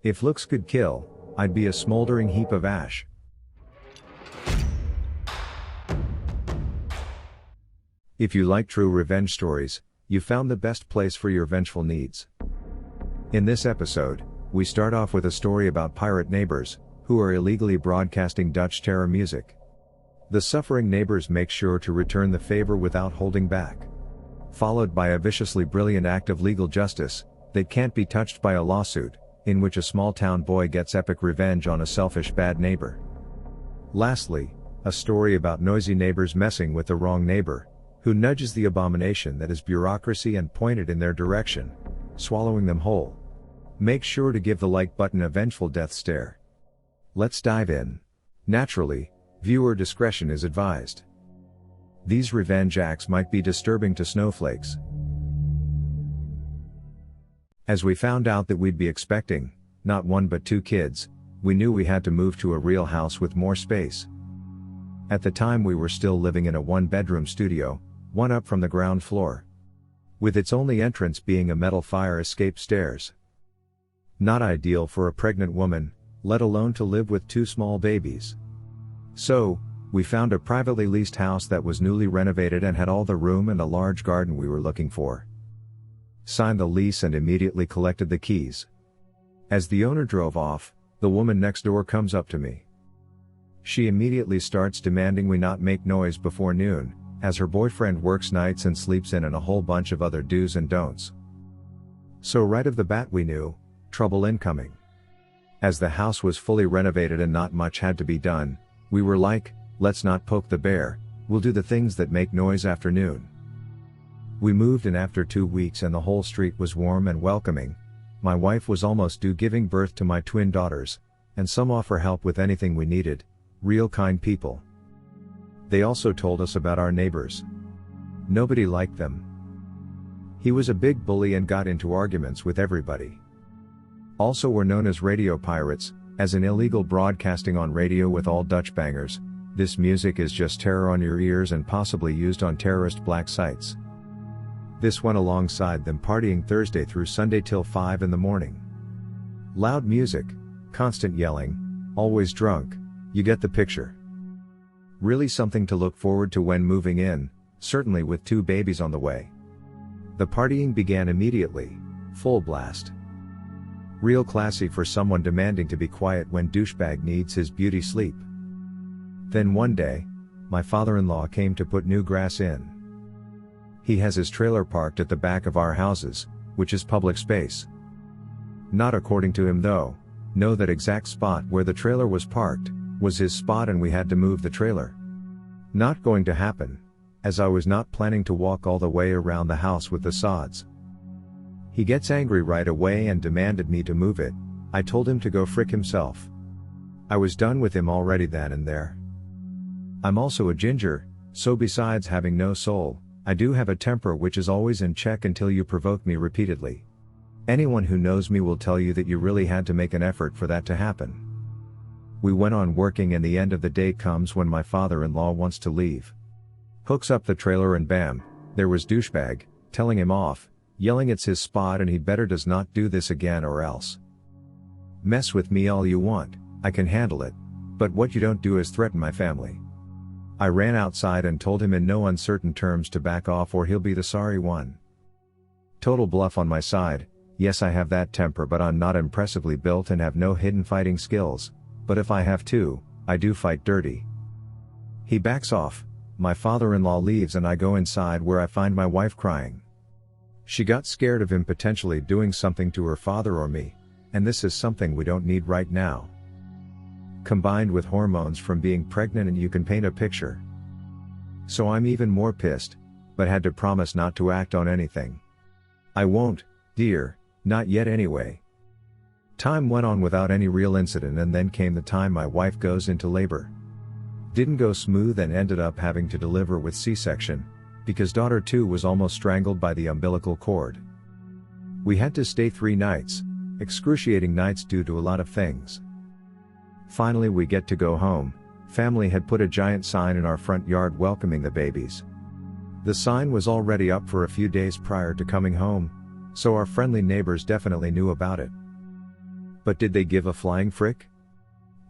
If looks could kill, I'd be a smoldering heap of ash. If you like true revenge stories, you found the best place for your vengeful needs. In this episode, we start off with a story about pirate neighbors, who are illegally broadcasting Dutch terror music. The suffering neighbors make sure to return the favor without holding back. Followed by a viciously brilliant act of legal justice, that can't be touched by a lawsuit, in which a small town boy gets epic revenge on a selfish bad neighbor. Lastly, a story about noisy neighbors messing with the wrong neighbor, who nudges the abomination that is bureaucracy and pointed in their direction, swallowing them whole. Make sure to give the like button a vengeful death stare. Let's dive in. Naturally, viewer discretion is advised. These revenge acts might be disturbing to snowflakes. As we found out that we'd be expecting, not one but two kids, we knew we had to move to a real house with more space. At the time we were still living in a one-bedroom studio, one up from the ground floor, with its only entrance being a metal fire escape stairs. Not ideal for a pregnant woman, let alone to live with two small babies. So, we found a privately leased house that was newly renovated and had all the room and a large garden we were looking for. Signed the lease and immediately collected the keys. As the owner drove off, the woman next door comes up to me. She immediately starts demanding we not make noise before noon, as her boyfriend works nights and sleeps in and a whole bunch of other do's and don'ts. So right off the bat we knew, trouble incoming. As the house was fully renovated and not much had to be done, we were like, let's not poke the bear, we'll do the things that make noise after noon. We moved in after 2 weeks and the whole street was warm and welcoming. My wife was almost due giving birth to my twin daughters, and some offer help with anything we needed, real kind people. They also told us about our neighbors. Nobody liked them. He was a big bully and got into arguments with everybody. Also were known as radio pirates, as in illegal broadcasting on radio with all Dutch bangers. This music is just terror on your ears and possibly used on terrorist black sites. This went alongside them partying Thursday through Sunday till 5 in the morning. Loud music, constant yelling, always drunk, you get the picture. Really something to look forward to when moving in, certainly with 2 babies on the way. The partying began immediately, full blast. Real classy for someone demanding to be quiet when douchebag needs his beauty sleep. Then one day, my father-in-law came to put new grass in. He has his trailer parked at the back of our houses, which is public space. Not according to him though. Know that exact spot where the trailer was parked, was his spot and we had to move the trailer. Not going to happen, as I was not planning to walk all the way around the house with the sods. He gets angry right away and demanded me to move it. I told him to go frick himself. I was done with him already then and there. I'm also a ginger, so besides having no soul, I do have a temper which is always in check until you provoke me repeatedly. Anyone who knows me will tell you that you really had to make an effort for that to happen. We went on working and the end of the day comes when my father-in-law wants to leave. Hooks up the trailer and bam, there was douchebag, telling him off, yelling it's his spot and he better does not do this again or else. Mess with me all you want, I can handle it, but what you don't do is threaten my family. I ran outside and told him in no uncertain terms to back off or he'll be the sorry one. Total bluff on my side. Yes, I have that temper but I'm not impressively built and have no hidden fighting skills. But if I have to, I do fight dirty. He backs off, my father-in-law leaves and I go inside where I find my wife crying. She got scared of him potentially doing something to her father or me, and this is something we don't need right now. Combined with hormones from being pregnant and you can paint a picture. So I'm even more pissed, but had to promise not to act on anything. I won't, dear, not yet anyway. Time went on without any real incident and then came the time my wife goes into labor. Didn't go smooth and ended up having to deliver with C-section, because daughter 2 was almost strangled by the umbilical cord. We had to stay 3 nights, excruciating nights due to a lot of things. Finally we get to go home. Family had put a giant sign in our front yard welcoming the babies. The sign was already up for a few days prior to coming home, so our friendly neighbors definitely knew about it. But did they give a flying frick?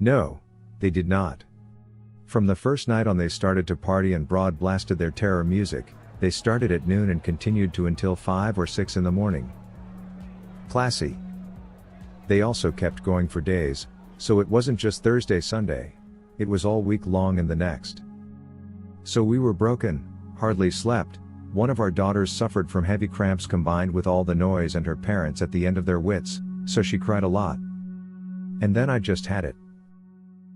No, they did not. From the first night on they started to party and broad blasted their terror music. They started at noon and continued to until 5 or 6 in the morning. Classy. They also kept going for days, so it wasn't just Thursday, Sunday. It was all week long and the next. So we were broken, hardly slept. One of our daughters suffered from heavy cramps combined with all the noise and her parents at the end of their wits, so she cried a lot. And then I just had it.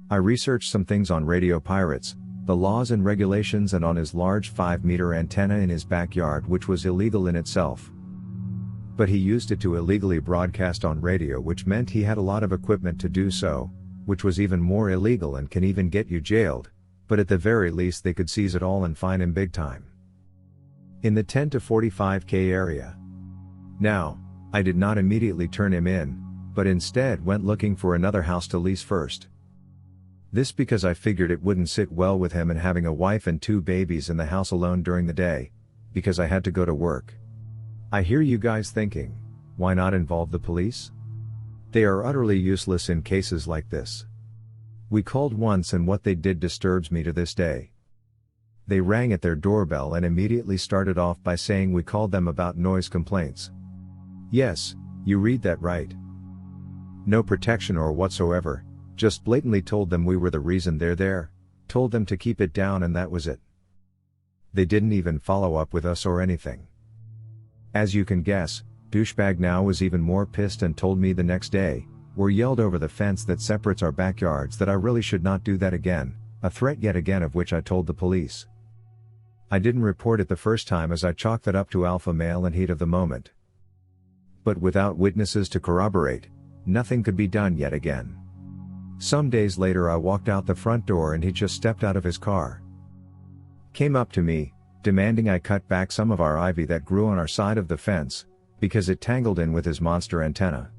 I researched some things on radio pirates, the laws and regulations, and on his large 5-meter antenna in his backyard, which was illegal in itself. But he used it to illegally broadcast on radio, which meant he had a lot of equipment to do so, which was even more illegal and can even get you jailed, but at the very least they could seize it all and fine him big time. In the 10 to 45K area. Now, I did not immediately turn him in, but instead went looking for another house to lease first. This because I figured it wouldn't sit well with him and having a wife and 2 babies in the house alone during the day, because I had to go to work. I hear you guys thinking, why not involve the police? They are utterly useless in cases like this. We called once and what they did disturbs me to this day. They rang at their doorbell and immediately started off by saying we called them about noise complaints. Yes, you read that right. No protection or whatsoever. Just blatantly told them we were the reason they're there, told them to keep it down, and that was it. They didn't even follow up with us or anything. As you can guess, douchebag now was even more pissed and told me the next day, or yelled over the fence that separates our backyards, that I really should not do that again, a threat yet again of which I told the police. I didn't report it the first time as I chalked it up to alpha male and heat of the moment. But without witnesses to corroborate, nothing could be done yet again. Some days later I walked out the front door and he just stepped out of his car. Came up to me, demanding I cut back some of our ivy that grew on our side of the fence, because it tangled in with his monster antenna.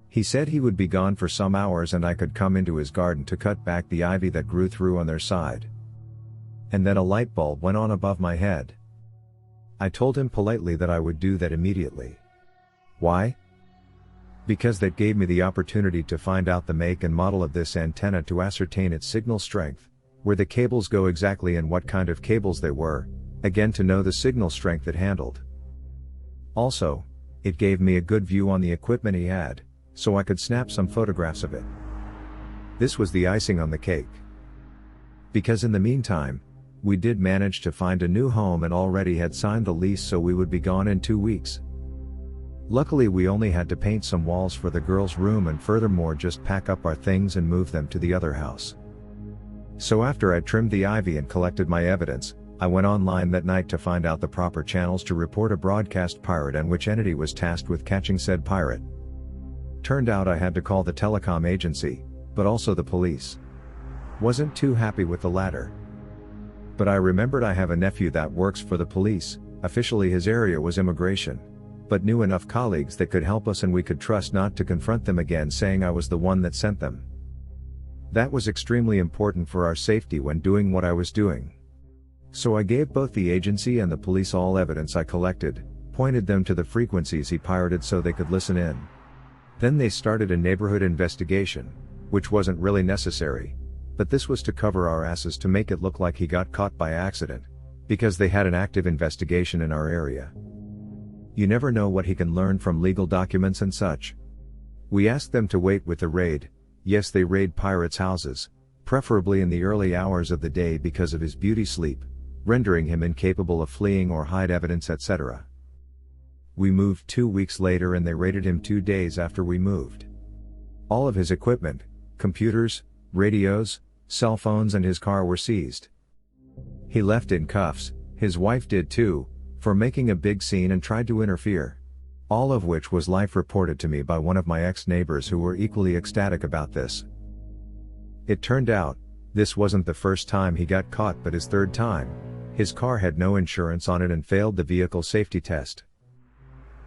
He said he would be gone for some hours and I could come into his garden to cut back the ivy that grew through on their side. And then a light bulb went on above my head. I told him politely that I would do that immediately. Why? Because that gave me the opportunity to find out the make and model of this antenna, to ascertain its signal strength, where the cables go exactly and what kind of cables they were, again to know the signal strength it handled. Also, it gave me a good view on the equipment he had, so I could snap some photographs of it. This was the icing on the cake. Because in the meantime, we did manage to find a new home and already had signed the lease, so we would be gone in 2 weeks. Luckily we only had to paint some walls for the girls' room and furthermore just pack up our things and move them to the other house. So after I trimmed the ivy and collected my evidence, I went online that night to find out the proper channels to report a broadcast pirate and which entity was tasked with catching said pirate. Turned out I had to call the telecom agency, but also the police. Wasn't too happy with the latter. But I remembered I have a nephew that works for the police. Officially his area was immigration, but knew enough colleagues that could help us and we could trust not to confront them again saying I was the one that sent them. That was extremely important for our safety when doing what I was doing. So I gave both the agency and the police all evidence I collected, pointed them to the frequencies he pirated so they could listen in. Then they started a neighborhood investigation, which wasn't really necessary, but this was to cover our asses to make it look like he got caught by accident, because they had an active investigation in our area. You never know what he can learn from legal documents and such. We asked them to wait with the raid. Yes, they raid pirates' houses, preferably in the early hours of the day because of his beauty sleep, rendering him incapable of fleeing or hide evidence, etc. We moved 2 weeks later and they raided him 2 days after we moved. All of his equipment, computers, radios, cell phones and his car were seized. He left in cuffs, his wife did too, for making a big scene and tried to interfere. All of which was live reported to me by one of my ex-neighbors who were equally ecstatic about this. It turned out, this wasn't the first time he got caught but his third time. His car had no insurance on it and failed the vehicle safety test.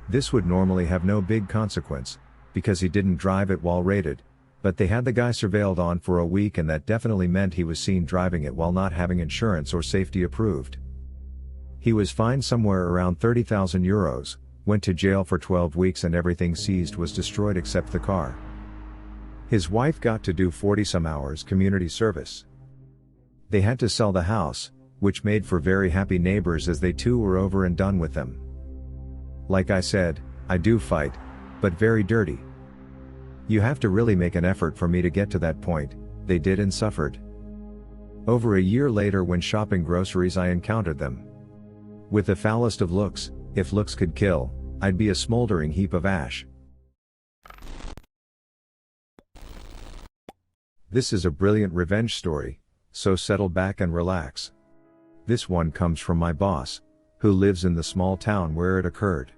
This would normally have no big consequence, because he didn't drive it while raided, but they had the guy surveilled on for a week and that definitely meant he was seen driving it while not having insurance or safety approved. He was fined somewhere around 30,000 euros, went to jail for 12 weeks and everything seized was destroyed except the car. His wife got to do 40-some hours community service. They had to sell the house, which made for very happy neighbors as they too were over and done with them. Like I said, I do fight, but very dirty. You have to really make an effort for me to get to that point. They did and suffered. Over a year later, when shopping groceries, I encountered them. With the foulest of looks, if looks could kill, I'd be a smoldering heap of ash. This is a brilliant revenge story, so settle back and relax. This one comes from my boss, who lives in the small town where it occurred.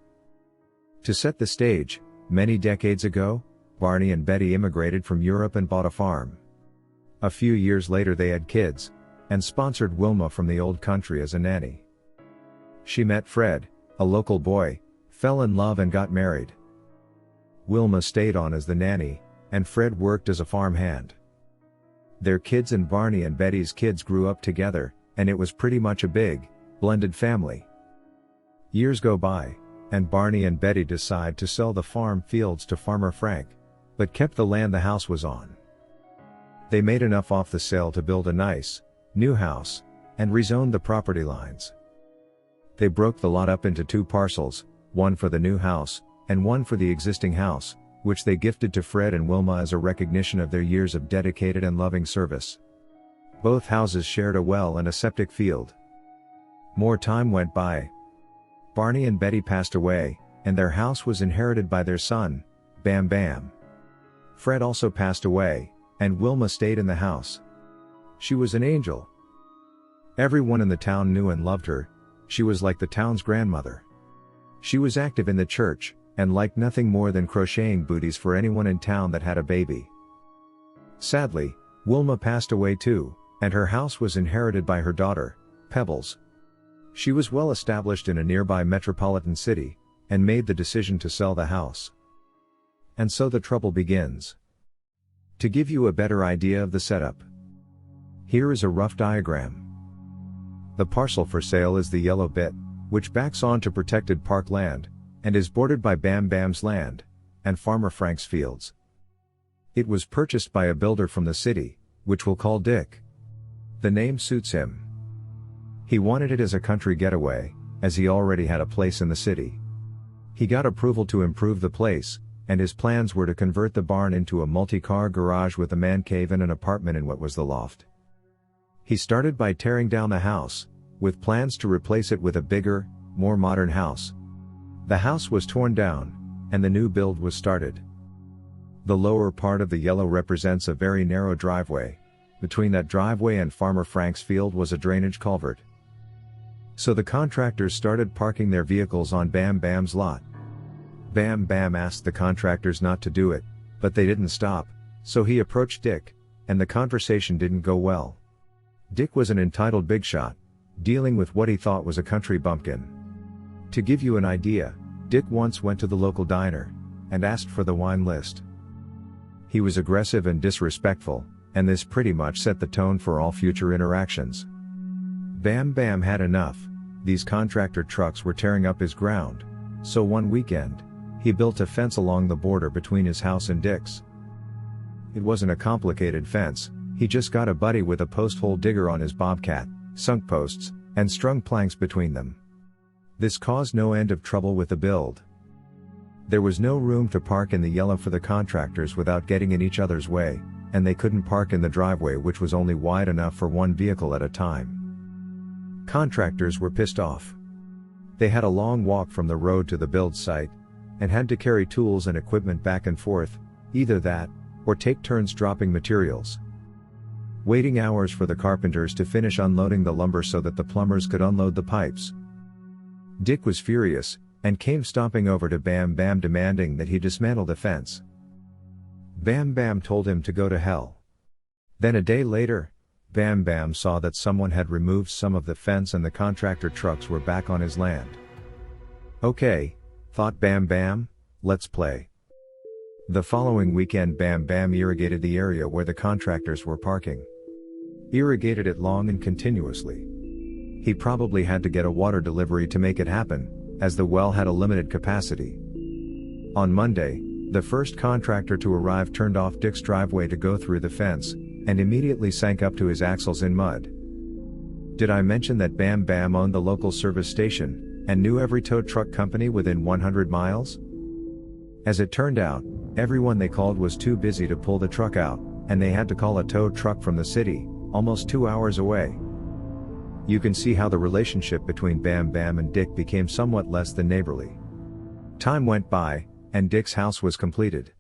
To set the stage, many decades ago, Barney and Betty immigrated from Europe and bought a farm. A few years later they had kids, and sponsored Wilma from the old country as a nanny. She met Fred, a local boy, fell in love and got married. Wilma stayed on as the nanny, and Fred worked as a farmhand. Their kids and Barney and Betty's kids grew up together, and it was pretty much a big, blended family. Years go by, and Barney and Betty decide to sell the farm fields to Farmer Frank, but kept the land the house was on. They made enough off the sale to build a nice, new house, and rezoned the property lines. They broke the lot up into 2 parcels, one for the new house, and one for the existing house, which they gifted to Fred and Wilma as a recognition of their years of dedicated and loving service. Both houses shared a well and a septic field. More time went by. Barney and Betty passed away, and their house was inherited by their son, Bam Bam. Fred also passed away, and Wilma stayed in the house. She was an angel. Everyone in the town knew and loved her. She was like the town's grandmother. She was active in the church, and liked nothing more than crocheting booties for anyone in town that had a baby. Sadly, Wilma passed away too, and her house was inherited by her daughter, Pebbles. She was well established in a nearby metropolitan city, and made the decision to sell the house. And so the trouble begins. To give you a better idea of the setup, here is a rough diagram. The parcel for sale is the yellow bit, which backs onto protected park land, and is bordered by Bam Bam's land, and Farmer Frank's fields. It was purchased by a builder from the city, which we'll call Dick. The name suits him. He wanted it as a country getaway, as he already had a place in the city. He got approval to improve the place, and his plans were to convert the barn into a multi-car garage with a man cave and an apartment in what was the loft. He started by tearing down the house, with plans to replace it with a bigger, more modern house. The house was torn down, and the new build was started. The lower part of the yellow represents a very narrow driveway. Between that driveway and Farmer Frank's field was a drainage culvert. So the contractors started parking their vehicles on Bam Bam's lot. Bam Bam asked the contractors not to do it, but they didn't stop, so he approached Dick, and the conversation didn't go well. Dick was an entitled big shot, dealing with what he thought was a country bumpkin. To give you an idea, Dick once went to the local diner, and asked for the wine list. He was aggressive and disrespectful, and this pretty much set the tone for all future interactions. Bam Bam had enough. These contractor trucks were tearing up his ground, so one weekend, he built a fence along the border between his house and Dick's. It wasn't a complicated fence. He just got a buddy with a post hole digger on his bobcat, sunk posts, and strung planks between them. This caused no end of trouble with the build. There was no room to park in the yellow for the contractors without getting in each other's way, and they couldn't park in the driveway, which was only wide enough for one vehicle at a time. Contractors were pissed off. They had a long walk from the road to the build site, and had to carry tools and equipment back and forth, either that, or take turns dropping materials. Waiting hours for the carpenters to finish unloading the lumber so that the plumbers could unload the pipes. Dick was furious, and came stomping over to Bam Bam demanding that he dismantle the fence. Bam Bam told him to go to hell. Then a day later, Bam Bam saw that someone had removed some of the fence and the contractor trucks were back on his land. Okay, thought Bam Bam, let's play. The following weekend Bam Bam irrigated the area where the contractors were parking. Irrigated it long and continuously. He probably had to get a water delivery to make it happen, as the well had a limited capacity. On Monday, The first contractor to arrive turned off Dick's driveway to go through the fence, and immediately sank up to his axles in mud. Did I mention that Bam Bam owned the local service station, and knew every tow truck company within 100 miles? As it turned out, everyone they called was too busy to pull the truck out, and they had to call a tow truck from the city, almost 2 hours away. You can see how the relationship between Bam Bam and Dick became somewhat less than neighborly. Time went by, and Dick's house was completed.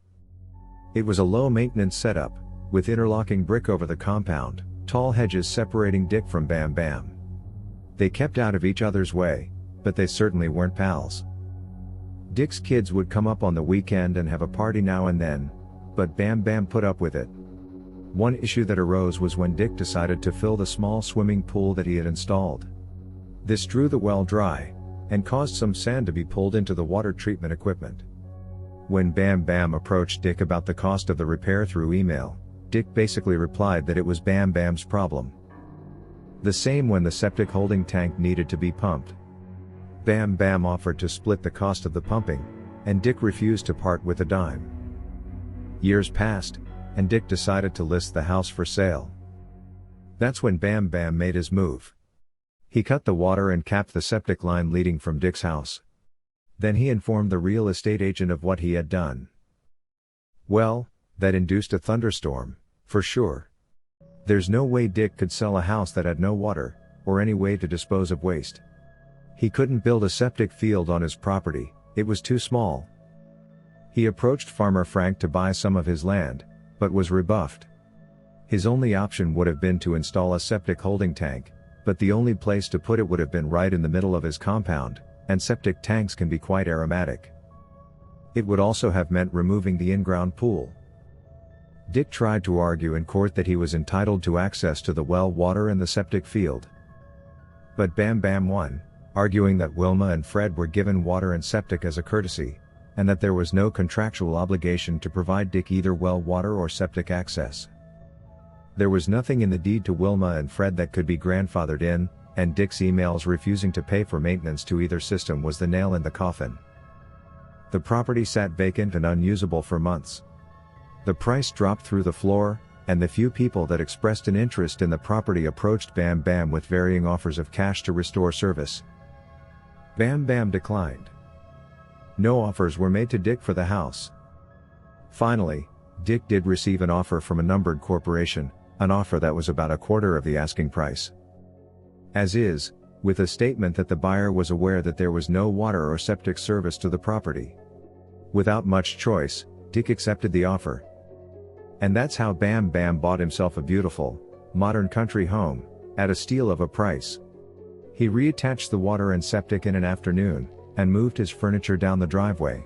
It was a low-maintenance setup, with interlocking brick over the compound, tall hedges separating Dick from Bam Bam. They kept out of each other's way, but they certainly weren't pals. Dick's kids would come up on the weekend and have a party now and then, but Bam Bam put up with it. One issue that arose was when Dick decided to fill the small swimming pool that he had installed. This drew the well dry, and caused some sand to be pulled into the water treatment equipment. When Bam Bam approached Dick about the cost of the repair through email, Dick basically replied that it was Bam Bam's problem. The same when the septic holding tank needed to be pumped. Bam Bam offered to split the cost of the pumping, and Dick refused to part with a dime. Years passed, and Dick decided to list the house for sale. That's when Bam Bam made his move. He cut the water and capped the septic line leading from Dick's house. Then he informed the real estate agent of what he had done. Well, that induced a thunderstorm, for sure. There's no way Dick could sell a house that had no water, or any way to dispose of waste. He couldn't build a septic field on his property, it was too small. He approached Farmer Frank to buy some of his land, but was rebuffed. His only option would have been to install a septic holding tank, but the only place to put it would have been right in the middle of his compound, and septic tanks can be quite aromatic. It would also have meant removing the in-ground pool. Dick tried to argue in court that he was entitled to access to the well water and the septic field. But Bam Bam won, arguing that Wilma and Fred were given water and septic as a courtesy, and that there was no contractual obligation to provide Dick either well water or septic access. There was nothing in the deed to Wilma and Fred that could be grandfathered in, and Dick's emails refusing to pay for maintenance to either system was the nail in the coffin. The property sat vacant and unusable for months. The price dropped through the floor, and the few people that expressed an interest in the property approached Bam Bam with varying offers of cash to restore service. Bam Bam declined. No offers were made to Dick for the house. Finally, Dick did receive an offer from a numbered corporation, an offer that was about a quarter of the asking price. As is, with a statement that the buyer was aware that there was no water or septic service to the property. Without much choice, Dick accepted the offer. And that's how Bam Bam bought himself a beautiful, modern country home, at a steal of a price. He reattached the water and septic in an afternoon, and moved his furniture down the driveway.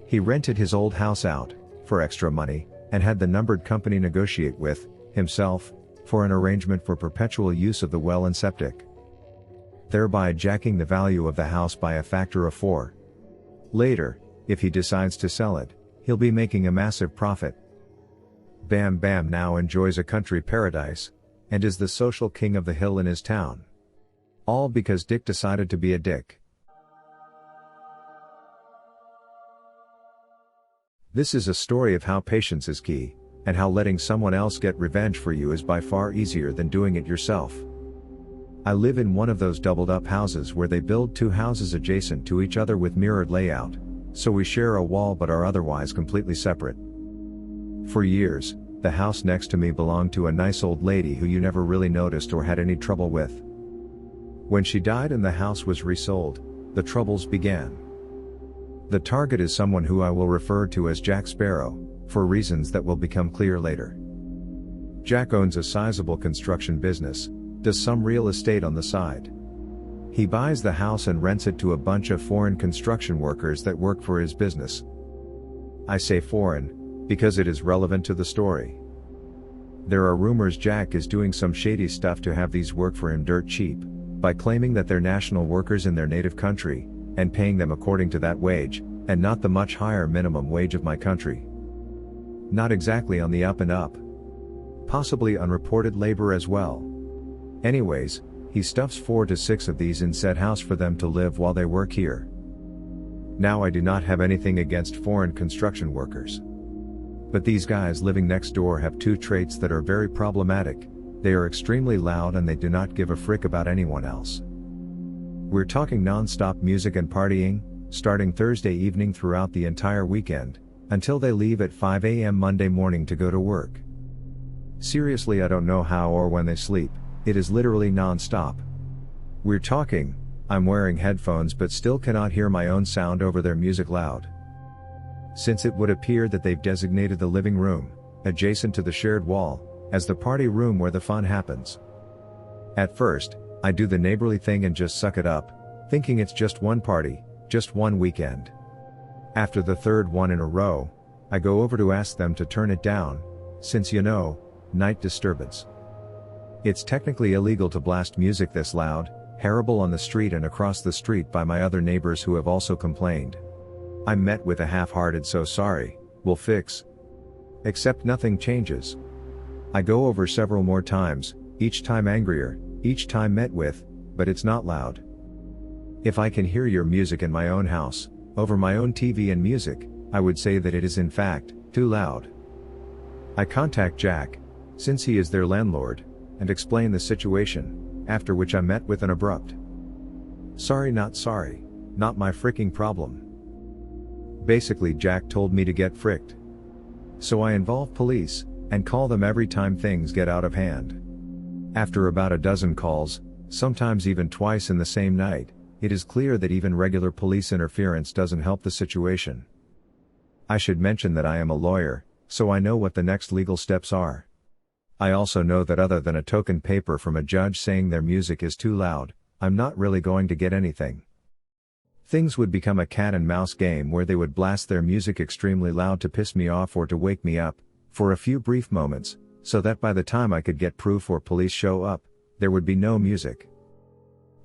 He rented his old house out, for extra money, and had the numbered company negotiate with himself for an arrangement for perpetual use of the well and septic, thereby jacking the value of the house by a factor of 4. Later, if he decides to sell it, he'll be making a massive profit. Bam Bam now enjoys a country paradise, and is the social king of the hill in his town. All because Dick decided to be a dick. This is a story of how patience is key, and how letting someone else get revenge for you is by far easier than doing it yourself. I live in one of those doubled up houses where they build 2 houses adjacent to each other with mirrored layout, so we share a wall but are otherwise completely separate. For years, the house next to me belonged to a nice old lady who you never really noticed or had any trouble with. When she died and the house was resold, the troubles began. The target is someone who I will refer to as Jack Sparrow, for reasons that will become clear later. Jack owns a sizable construction business, does some real estate on the side. He buys the house and rents it to a bunch of foreign construction workers that work for his business. I say foreign, because it is relevant to the story. There are rumors Jack is doing some shady stuff to have these work for him dirt cheap, by claiming that they're national workers in their native country, and paying them according to that wage, and not the much higher minimum wage of my country. Not exactly on the up and up. Possibly unreported labor as well. Anyways, he stuffs 4 to 6 of these in said house for them to live while they work here. Now I do not have anything against foreign construction workers. But these guys living next door have two traits that are very problematic. They are extremely loud and they do not give a frick about anyone else. We're talking non-stop music and partying, starting Thursday evening throughout the entire weekend, until they leave at 5 a.m. Monday morning to go to work. Seriously, I don't know how or when they sleep. It is literally non-stop. We're talking, I'm wearing headphones but still cannot hear my own sound over their music loud. Since it would appear that they've designated the living room, adjacent to the shared wall, as the party room where the fun happens. At first, I do the neighborly thing and just suck it up, thinking it's just one party, just one weekend. After the third one in a row, I go over to ask them to turn it down, since night disturbance. It's technically illegal to blast music this loud, terrible on the street and across the street by my other neighbors who have also complained. I'm met with a half-hearted "so sorry, we'll fix." Except nothing changes. I go over several more times, each time angrier, each time met with, "but it's not loud. If I can hear your music in my own house, over my own TV and music, I would say that it is in fact, too loud." I contact Jack, since he is their landlord, and explain the situation, after which I'm met with an abrupt "sorry, not my freaking problem." Basically, Jack told me to get fricked. So I involve police, and call them every time things get out of hand. After about a dozen calls, sometimes even twice in the same night, it is clear that even regular police interference doesn't help the situation. I should mention that I am a lawyer, so I know what the next legal steps are. I also know that other than a token paper from a judge saying their music is too loud, I'm not really going to get anything. Things would become a cat and mouse game where they would blast their music extremely loud to piss me off or to wake me up, for a few brief moments, so that by the time I could get proof or police show up, there would be no music.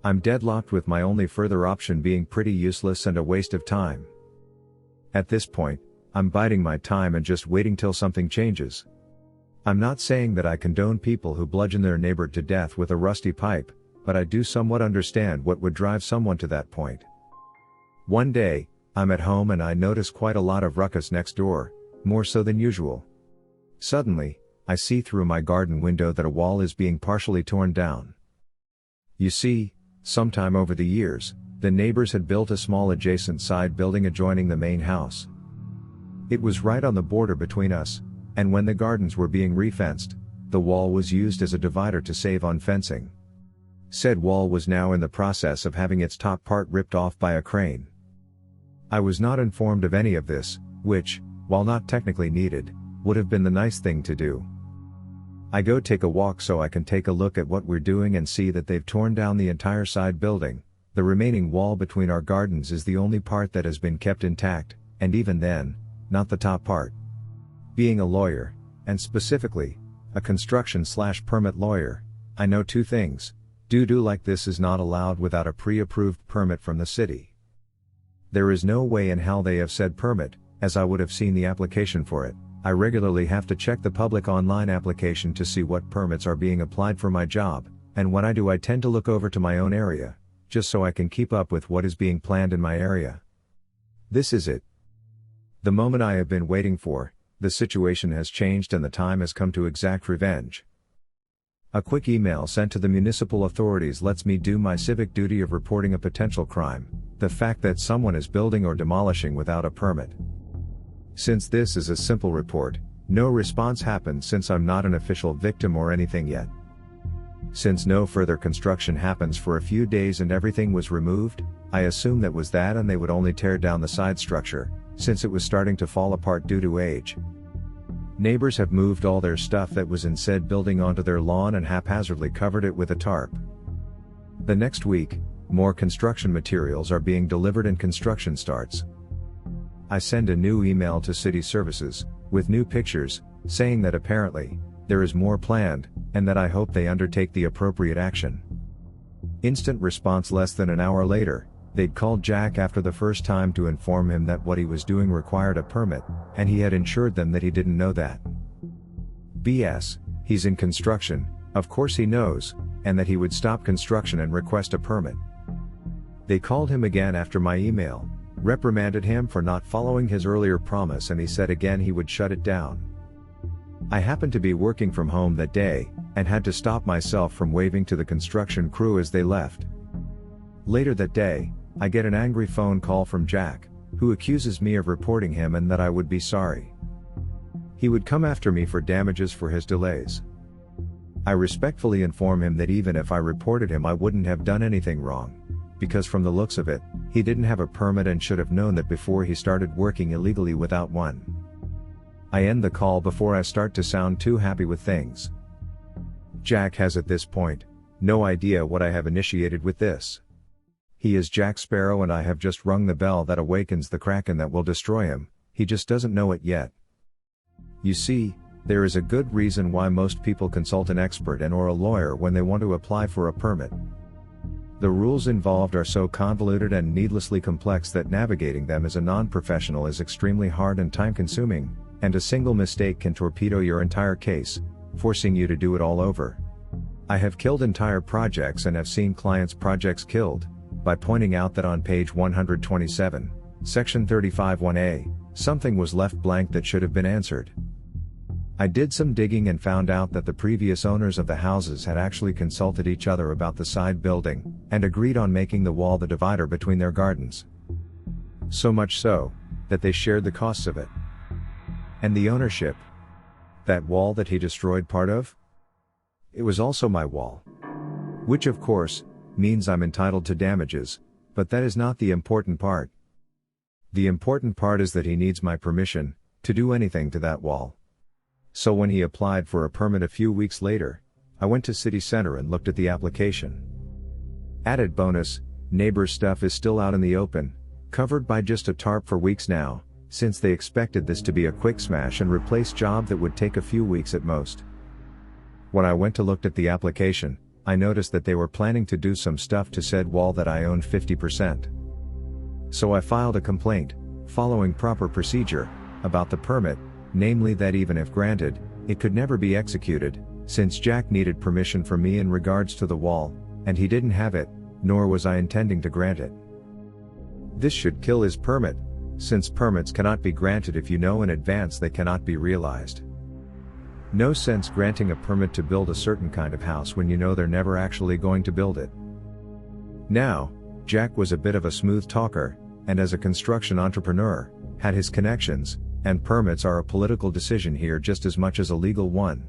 I'm deadlocked with my only further option being pretty useless and a waste of time. At this point, I'm biding my time and just waiting till something changes. I'm not saying that I condone people who bludgeon their neighbor to death with a rusty pipe, but I do somewhat understand what would drive someone to that point. One day, I'm at home and I notice quite a lot of ruckus next door, more so than usual. Suddenly, I see through my garden window that a wall is being partially torn down. You see, sometime over the years, the neighbors had built a small adjacent side building adjoining the main house. It was right on the border between us, and when the gardens were being refenced, the wall was used as a divider to save on fencing. Said wall was now in the process of having its top part ripped off by a crane. I was not informed of any of this, which, while not technically needed, would have been the nice thing to do. I go take a walk so I can take a look at what we're doing and see that they've torn down the entire side building. The remaining wall between our gardens is the only part that has been kept intact, and even then, not the top part. Being a lawyer, and specifically, a construction/permit lawyer, I know two things. Do like this is not allowed without a pre-approved permit from the city. There is no way in hell they have said permit, as I would have seen the application for it. I regularly have to check the public online application to see what permits are being applied for my job, and when I do I tend to look over to my own area, just so I can keep up with what is being planned in my area. This is it. The moment I have been waiting for. The situation has changed and the time has come to exact revenge. A quick email sent to the municipal authorities lets me do my civic duty of reporting a potential crime, the fact that someone is building or demolishing without a permit. Since this is a simple report, no response happened since I'm not an official victim or anything yet. Since no further construction happens for a few days and everything was removed, I assume that was that and they would only tear down the side structure, since it was starting to fall apart due to age. Neighbors have moved all their stuff that was in said building onto their lawn and haphazardly covered it with a tarp. The next week, more construction materials are being delivered and construction starts. I send a new email to city services, with new pictures, saying that apparently, there is more planned, and that I hope they undertake the appropriate action. Instant response less than an hour later. They'd called Jack after the first time to inform him that what he was doing required a permit, and he had assured them that he didn't know that. BS, he's in construction, of course he knows, and that he would stop construction and request a permit. They called him again after my email, reprimanded him for not following his earlier promise, and he said again he would shut it down. I happened to be working from home that day, and had to stop myself from waving to the construction crew as they left. Later that day, I get an angry phone call from Jack, who accuses me of reporting him and that I would be sorry. He would come after me for damages for his delays. I respectfully inform him that even if I reported him I wouldn't have done anything wrong, because from the looks of it, he didn't have a permit and should have known that before he started working illegally without one. I end the call before I start to sound too happy with things. Jack has at this point no idea what I have initiated with this. He is Jack Sparrow and I have just rung the bell that awakens the kraken that will destroy him, he just doesn't know it yet. You see, there is a good reason why most people consult an expert and/or a lawyer when they want to apply for a permit. The rules involved are so convoluted and needlessly complex that navigating them as a non-professional is extremely hard and time-consuming, and a single mistake can torpedo your entire case, forcing you to do it all over. I have killed entire projects and have seen clients' projects killed, by pointing out that on page 127, section 35(1)(a), something was left blank that should have been answered. I did some digging and found out that the previous owners of the houses had actually consulted each other about the side building, and agreed on making the wall the divider between their gardens. So much so, that they shared the costs of it. And the ownership? That wall that he destroyed part of? It was also my wall. Which of course, means I'm entitled to damages, but that is not the important part. The important part is that he needs my permission, to do anything to that wall. So when he applied for a permit a few weeks later, I went to City Center and looked at the application. Added bonus, neighbor stuff is still out in the open, covered by just a tarp for weeks now, since they expected this to be a quick smash and replace job that would take a few weeks at most. When I went to look at the application, I noticed that they were planning to do some stuff to said wall that I owned 50%. So I filed a complaint, following proper procedure, about the permit, namely that even if granted, it could never be executed, since Jack needed permission from me in regards to the wall, and he didn't have it, nor was I intending to grant it. This should kill his permit, since permits cannot be granted if you know in advance they cannot be realized. No sense granting a permit to build a certain kind of house when you know they're never actually going to build it. Now, Jack was a bit of a smooth talker, and as a construction entrepreneur, had his connections, and permits are a political decision here just as much as a legal one.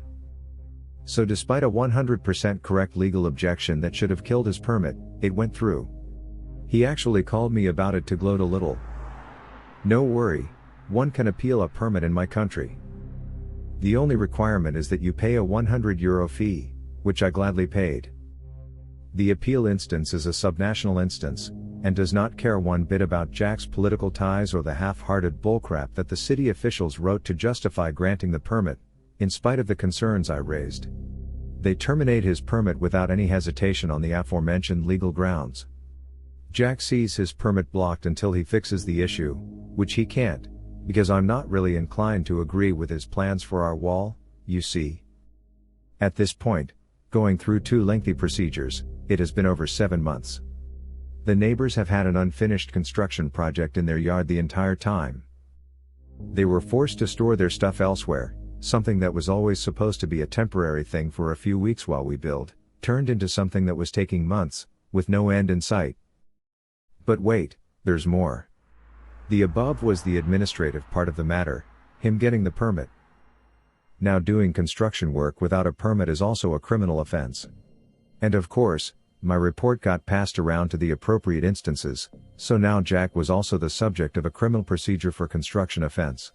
So despite a 100% correct legal objection that should have killed his permit, it went through. He actually called me about it to gloat a little. No worry, one can appeal a permit in my country. The only requirement is that you pay a €100 fee, which I gladly paid. The appeal instance is a subnational instance, and does not care one bit about Jack's political ties or the half-hearted bullcrap that the city officials wrote to justify granting the permit, in spite of the concerns I raised. They terminate his permit without any hesitation on the aforementioned legal grounds. Jack sees his permit blocked until he fixes the issue, which he can't, because I'm not really inclined to agree with his plans for our wall, you see. At this point, going through 2 lengthy procedures, it has been over 7 months. The neighbors have had an unfinished construction project in their yard the entire time. They were forced to store their stuff elsewhere, something that was always supposed to be a temporary thing for a few weeks while we build, turned into something that was taking months, with no end in sight. But wait, there's more. The above was the administrative part of the matter, him getting the permit. Now doing construction work without a permit is also a criminal offense. And of course, my report got passed around to the appropriate instances, so now Jack was also the subject of a criminal procedure for construction offense.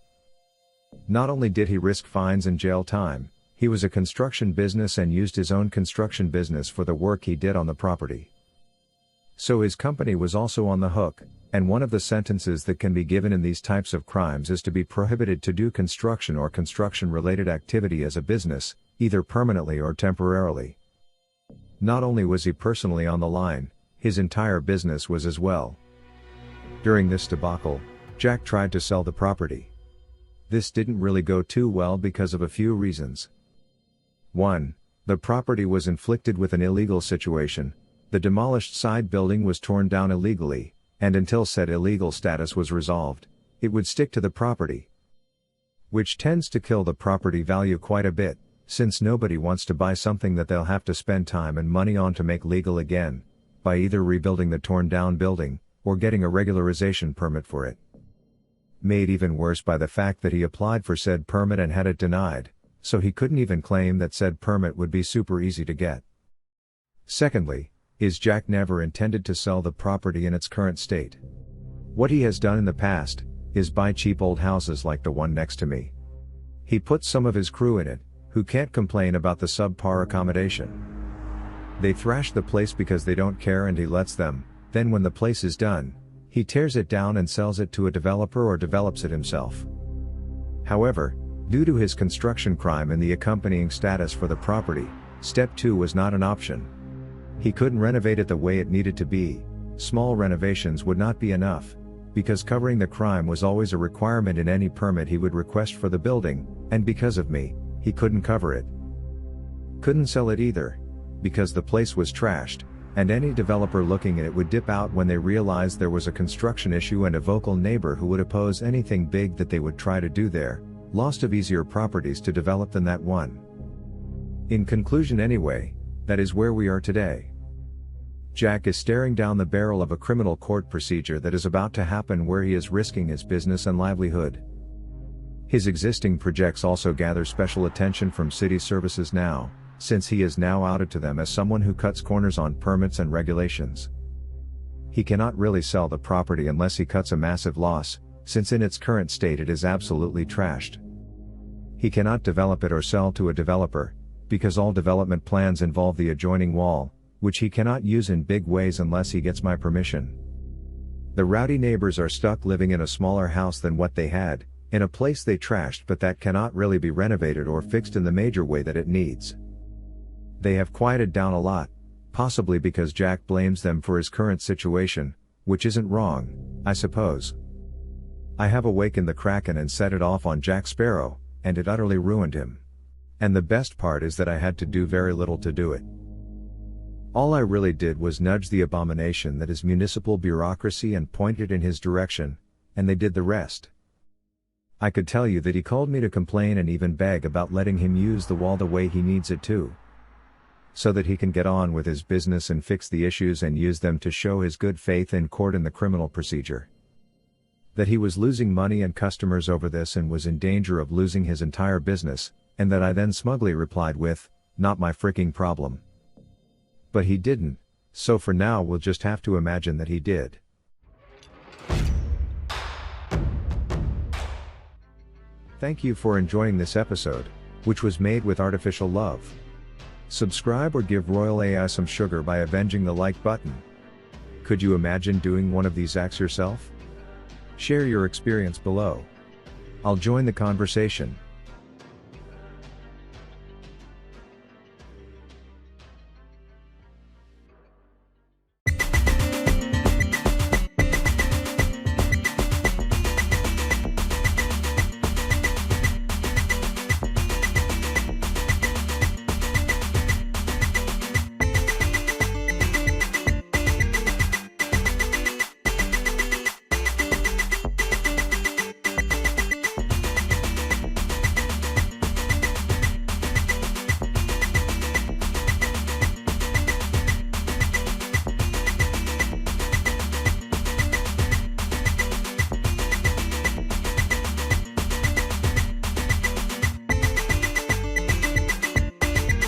Not only did he risk fines and jail time, he was a construction business and used his own construction business for the work he did on the property. So his company was also on the hook, and one of the sentences that can be given in these types of crimes is to be prohibited to do construction or construction-related activity as a business, either permanently or temporarily. Not only was he personally on the line, his entire business was as well. During this debacle, Jack tried to sell the property. This didn't really go too well because of a few reasons. 1. The property was inflicted with an illegal situation. The demolished side building was torn down illegally, and until said illegal status was resolved, it would stick to the property. Which tends to kill the property value quite a bit, since nobody wants to buy something that they'll have to spend time and money on to make legal again, by either rebuilding the torn down building, or getting a regularization permit for it. Made even worse by the fact that he applied for said permit and had it denied, so he couldn't even claim that said permit would be super easy to get. Secondly, is Jack never intended to sell the property in its current state. What he has done in the past, is buy cheap old houses like the one next to me. He puts some of his crew in it, who can't complain about the subpar accommodation. They thrash the place because they don't care and he lets them, then when the place is done, he tears it down and sells it to a developer or develops it himself. However, due to his construction crime and the accompanying status for the property, step 2 was not an option. He couldn't renovate it the way it needed to be, small renovations would not be enough, because covering the crime was always a requirement in any permit he would request for the building, and because of me, he couldn't cover it. Couldn't sell it either, because the place was trashed, and any developer looking at it would dip out when they realized there was a construction issue and a vocal neighbor who would oppose anything big that they would try to do there, lost of easier properties to develop than that one. In conclusion anyway, that is where we are today. Jack is staring down the barrel of a criminal court procedure that is about to happen where he is risking his business and livelihood. His existing projects also gather special attention from city services now, since he is now outed to them as someone who cuts corners on permits and regulations. He cannot really sell the property unless he cuts a massive loss, since in its current state it is absolutely trashed. He cannot develop it or sell to a developer, because all development plans involve the adjoining wall, which he cannot use in big ways unless he gets my permission. The rowdy neighbors are stuck living in a smaller house than what they had, in a place they trashed but that cannot really be renovated or fixed in the major way that it needs. They have quieted down a lot, possibly because Jack blames them for his current situation, which isn't wrong, I suppose. I have awakened the Kraken and set it off on Jack Sparrow, and it utterly ruined him. And the best part is that I had to do very little to do it. All I really did was nudge the abomination that is municipal bureaucracy and point it in his direction, and they did the rest. I could tell you that he called me to complain and even beg about letting him use the wall the way he needs it to, so that he can get on with his business and fix the issues and use them to show his good faith in court in the criminal procedure. That he was losing money and customers over this and was in danger of losing his entire business, and that I then smugly replied with, "Not my freaking problem." But he didn't, so for now we'll just have to imagine that he did. Thank you for enjoying this episode, which was made with artificial love. Subscribe or give Royal AI some sugar by avenging the like button. Could you imagine doing one of these acts yourself? Share your experience below. I'll join the conversation.